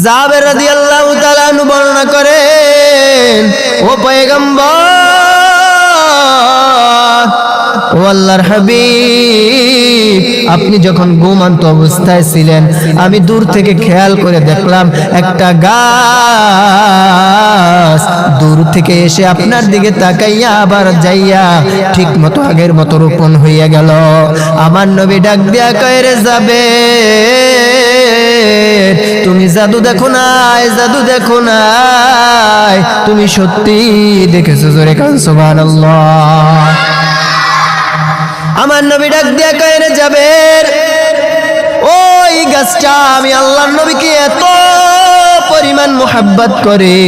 জাবের রাদিয়াল্লাহু তাআলা আনহু বর্ণনা করেন, ও পয়গম্বর, ও আল্লাহর হাবিব, আপনি যখন ঘুমন্ত অবস্থায় ছিলেন আমি দূর থেকে খেয়াল করে দেখলাম একটা গাছ দূর থেকে এসে আপনার দিকে তাকাইয়া আবার যাইয়া ঠিক মতো আগের মতো রোপণ হইয়া গেল। আমার নবী ডাক দিয়া কয়, রে যাবে, তুমি জাদু দেখো নাই, জাদু দেখো নাই, তুমি সত্যি দেখেছো। জোরে কান সুবহানাল্লাহ। আমার নবী ডাক দিয়া কয়, রে জাবের, ওই গাছটা আমি আল্লাহর নবীকে এত পরিমাণ মোহাব্বত করে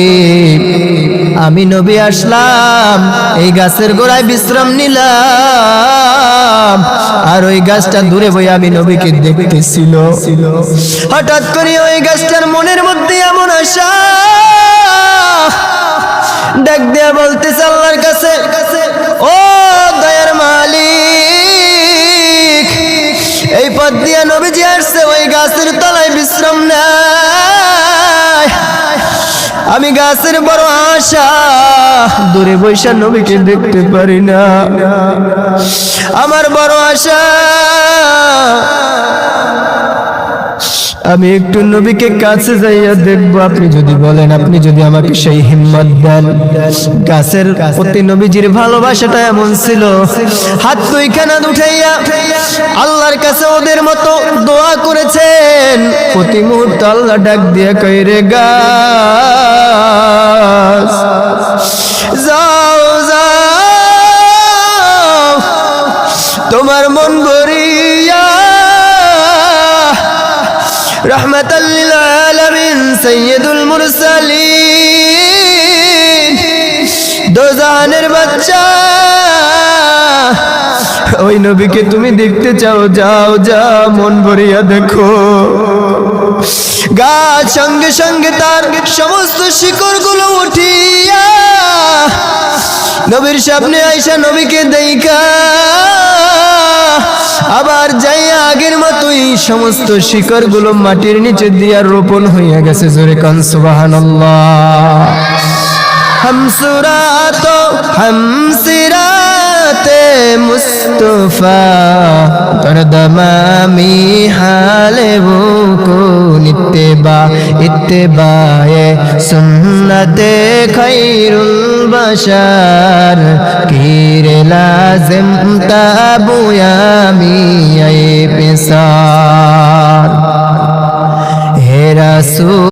আমি নবী আসলাম, এই গাছের গোড়ায় বিশ্রাম নিলাম, আর ওই গাছটা দূরে বই আমি নবীকে দেখতেছিল। হঠাৎ করে ওই গাছটার মনের মধ্যে এমন আশা, ডাক দিয়া বলতেছে আল্লাহর কাছে, ও দয়ার মালিক, এই পথ দিয়া নবীজি আসছে, ওই গাছের তলায় বিশ্রাম নেয়, আমি গাছের বড় আশা, দূরে বৈশা নবীকে দেখতে পারি না, আমার বড় আশা আমি একটু নবীকে কাছে যাইয়া দেখবো। আপনি যদি বলেন, আপনি যদি আমাকে সেই হিম্মত দেন। গাছের প্রতি নবীজির ভালোবাসাটা এমন ছিল, হাত দুইখানা উঠাইয়া আল্লাহর কাছে ওদের মতো দোয়া করেছেন। প্রতি মুহূর্তে আল্লাহ ডাক দিয়ে কয়, রে গাছ যাও যাও, তোমার মন ভরিয়া রহমাতাল লিল আলামিন সাইয়্যিদুল মুরসালিন দোজাহানের বাচ্চা ওই নবীকে তুমি দেখতে চাও, যাও যাও, মন ভরিয়া দেখো। গাছ সঙ্গে সঙ্গে তার সমস্ত শিকড়গুলো উঠিয়া নবীর সামনে আইসা নবীকে দেখা আবার যাইয়া আগের মতোই সমস্ত শিকড়গুলো মাটির নিচে দিয়া রোপণ হইয়া গেছে। জোরে কান সুবহানাল্লাহ। হামসিরাতে মুস্তফা তরদমামি হালে वो कौन इत्तेबाए सुन्नते खैरुल बशर कीरे लाजिम ताबुयामी ए पिसार हे रसूल।